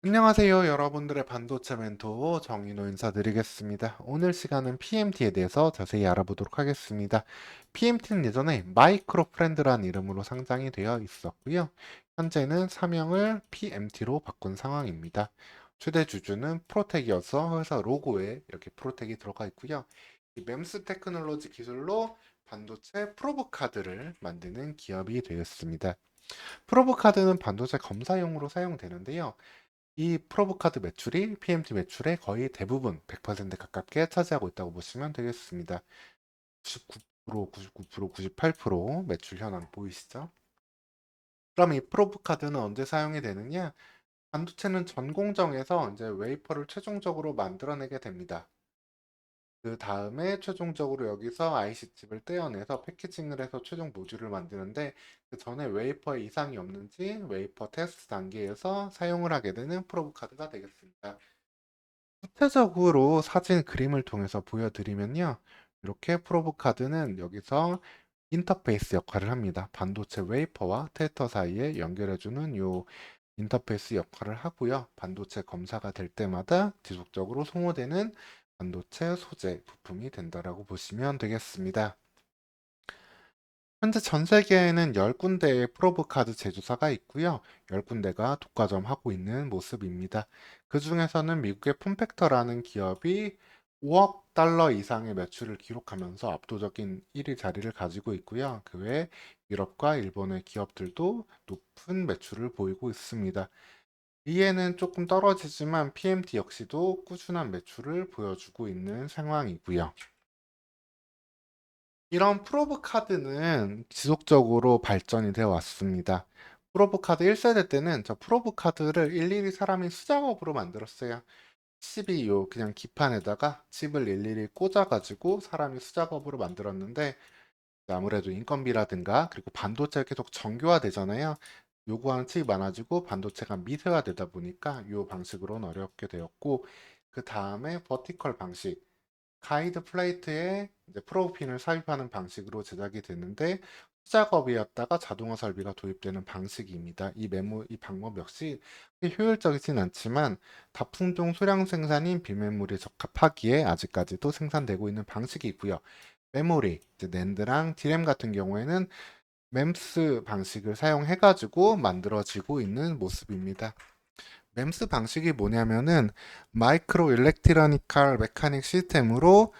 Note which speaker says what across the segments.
Speaker 1: 안녕하세요. 여러분들의 반도체 멘토 정인호 인사드리겠습니다. 오늘 시간은 PMT에 대해서 자세히 알아보도록 하겠습니다. PMT는 예전에 마이크로 프렌드라는 이름으로 상장이 되어 있었고요. 현재는 사명을 PMT로 바꾼 상황입니다. 최대 주주는 프로텍이어서 회사 로고에 이렇게 프로텍이 들어가 있고요. 이 멤스 테크놀로지 기술로 반도체 프로브 카드를 만드는 기업이 되었습니다. 프로브 카드는 반도체 검사용으로 사용되는데요. 이 프로브 카드 매출이 PMT 매출의 거의 대부분 100% 가깝게 차지하고 있다고 보시면 되겠습니다. 99%, 99%, 98% 매출 현황 보이시죠? 그럼 이 프로브 카드는 언제 사용이 되느냐? 반도체는 전 공정에서 이제 웨이퍼를 최종적으로 만들어내게 됩니다. 그 다음에 최종적으로 여기서 IC 칩을 떼어내서 패키징을 해서 최종 모듈을 만드는데 그 전에 웨이퍼에 이상이 없는지 웨이퍼 테스트 단계에서 사용을 하게 되는 프로브 카드가 되겠습니다. 구체적으로 사진 그림을 통해서 보여드리면요. 이렇게 프로브 카드는 여기서 인터페이스 역할을 합니다. 반도체 웨이퍼와 테스터 사이에 연결해주는 요 인터페이스 역할을 하고요. 반도체 검사가 될 때마다 지속적으로 소모되는 반도체 소재 부품이 된다라고 보시면 되겠습니다. 현재 전 세계에는 10군데의 프로브 카드 제조사가 있고요. 10군데가 독과점하고 있는 모습입니다. 그 중에서는 미국의 폼팩터라는 기업이 5억 달러 이상의 매출을 기록하면서 압도적인 1위 자리를 가지고 있고요. 그 외에 유럽과 일본의 기업들도 높은 매출을 보이고 있습니다. 이에는 조금 떨어지지만 PMT 역시도 꾸준한 매출을 보여주고 있는 상황이고요. 이런 프로브 카드는 지속적으로 발전이 되어 왔습니다. 프로브 카드 1세대 때는 저 프로브 카드를 일일이 사람이 수작업으로 만들었어요. 칩이 요 그냥 기판에다가 칩을 일일이 꽂아가지고 사람이 수작업으로 만들었는데 아무래도 인건비라든가 그리고 반도체가 계속 정교화되잖아요. 요구하는 칩이 많아지고 반도체가 미세화되다 보니까 이 방식으로는 어렵게 되었고 그 다음에 버티컬 방식 가이드 플레이트에 이제 프로핀을 삽입하는 방식으로 제작이 됐는데 수작업이었다가 자동화 설비가 도입되는 방식입니다. 이 방법 역시 그렇게 효율적이진 않지만 다품종 소량 생산인 비메모리에 적합하기에 아직까지도 생산되고 있는 방식이 있고요. 메모리, 이제 낸드랑 디램 같은 경우에는 멤스 방식을 사용해가지고 만들어지고 있는 모습입니다. 멤스 방식이 뭐냐면은 마이크로 일렉트로니컬 메카닉 시스템으로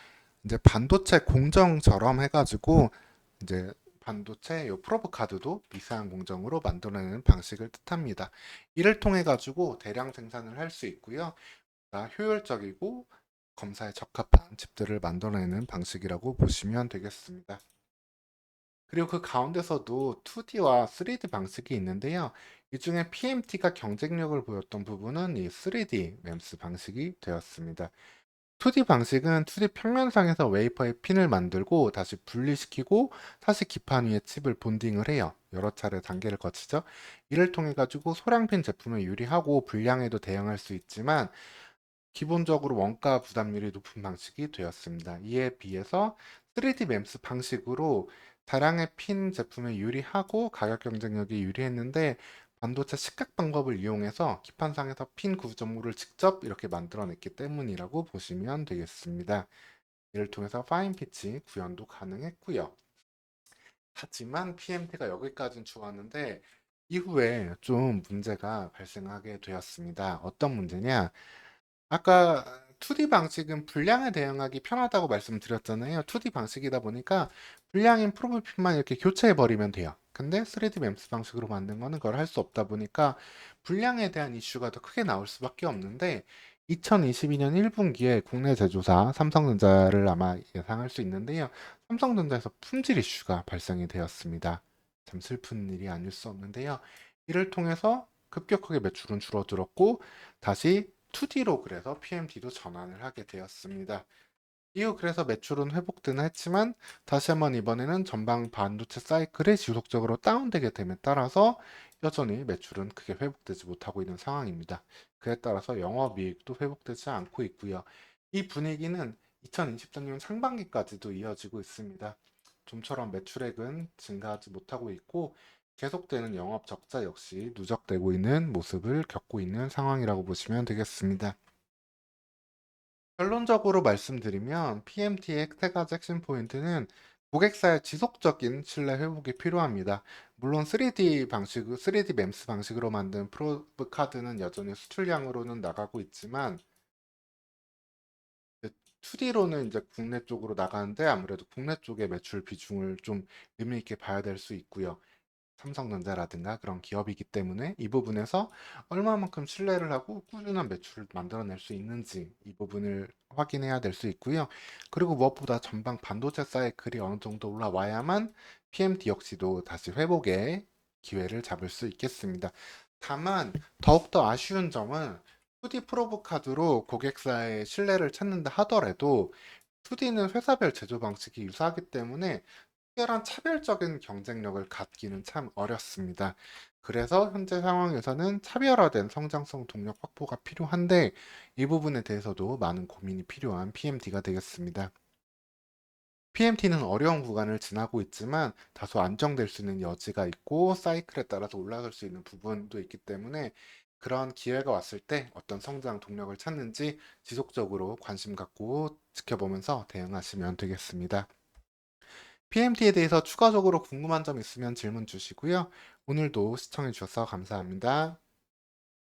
Speaker 1: 이제 반도체 공정처럼 해가지고 이제 반도체 요 프로브 카드도 미세한 공정으로 만들어내는 방식을 뜻합니다. 이를 통해 가지고 대량 생산을 할 수 있고요. 효율적이고 검사에 적합한 칩들을 만들어내는 방식이라고 보시면 되겠습니다. 그리고 그 가운데서도 2D와 3D 방식이 있는데요. 이 중에 PMT가 경쟁력을 보였던 부분은 이 3D 멤스 방식이 되었습니다. 2D 방식은 2D 평면상에서 웨이퍼의 핀을 만들고 다시 분리시키고 다시 기판 위에 칩을 본딩을 해요. 여러 차례 단계를 거치죠. 이를 통해 가지고 소량핀 제품을 유리하고 불량에도 대응할 수 있지만 기본적으로 원가 부담률이 높은 방식이 되었습니다. 이에 비해서 3D 멤스 방식으로 다량의 핀 제품에 유리하고 가격 경쟁력이 유리했는데 반도체 식각 방법을 이용해서 기판상에서 핀 구조물을 직접 이렇게 만들어냈기 때문이라고 보시면 되겠습니다. 이를 통해서 파인 피치 구현도 가능했고요. 하지만 PMT가 여기까지는 좋았는데 이후에 좀 문제가 발생하게 되었습니다. 어떤 문제냐? 아까 2D 방식은 불량에 대응하기 편하다고 말씀드렸잖아요. 2D 방식이다 보니까 불량인 프로브핀만 이렇게 교체해 버리면 돼요. 근데 3D 멤스 방식으로 만든 거는 그걸 할 수 없다 보니까 불량에 대한 이슈가 더 크게 나올 수밖에 없는데 2022년 1분기에 국내 제조사 삼성전자를 아마 예상할 수 있는데요. 삼성전자에서 품질 이슈가 발생이 되었습니다. 참 슬픈 일이 아닐 수 없는데요. 이를 통해서 급격하게 매출은 줄어들었고 다시 2D로 그래서 PMD도 전환을 하게 되었습니다. 이후 그래서 매출은 회복되는 했지만 다시 한번 이번에는 전방 반도체 사이클이 지속적으로 다운되게 됨에 따라서 여전히 매출은 크게 회복되지 못하고 있는 상황입니다. 그에 따라서 영업이익도 회복되지 않고 있고요. 이 분위기는 2023년 상반기까지도 이어지고 있습니다. 좀처럼 매출액은 증가하지 못하고 있고 계속되는 영업 적자 역시 누적되고 있는 모습을 겪고 있는 상황이라고 보시면 되겠습니다. 결론적으로 말씀드리면 PMT의 세 가지 핵심 포인트는 고객사의 지속적인 신뢰 회복이 필요합니다. 물론 3D mem스 방식으로 만든 프로브 카드는 여전히 수출량으로는 나가고 있지만 2D로는 이제 국내 쪽으로 나가는데 아무래도 국내 쪽의 매출 비중을 좀 의미 있게 봐야 될 수 있고요. 삼성전자라든가 그런 기업이기 때문에 이 부분에서 얼마만큼 신뢰를 하고 꾸준한 매출을 만들어낼 수 있는지 이 부분을 확인해야 될 수 있고요. 그리고 무엇보다 전방 반도체 사이클이 어느 정도 올라와야만 PMT 역시도 다시 회복의 기회를 잡을 수 있겠습니다. 다만 더욱더 아쉬운 점은 2D 프로브 카드로 고객사의 신뢰를 찾는다 하더라도 2D는 회사별 제조 방식이 유사하기 때문에 특별한 차별적인 경쟁력을 갖기는 참 어렵습니다. 그래서 현재 상황에서는 차별화된 성장성 동력 확보가 필요한데 이 부분에 대해서도 많은 고민이 필요한 PMT가 되겠습니다. PMT는 어려운 구간을 지나고 있지만 다소 안정될 수 있는 여지가 있고 사이클에 따라서 올라갈 수 있는 부분도 있기 때문에 그런 기회가 왔을 때 어떤 성장 동력을 찾는지 지속적으로 관심 갖고 지켜보면서 대응하시면 되겠습니다. PMT에 대해서 추가적으로 궁금한 점 있으면 질문 주시고요. 오늘도 시청해 주셔서 감사합니다.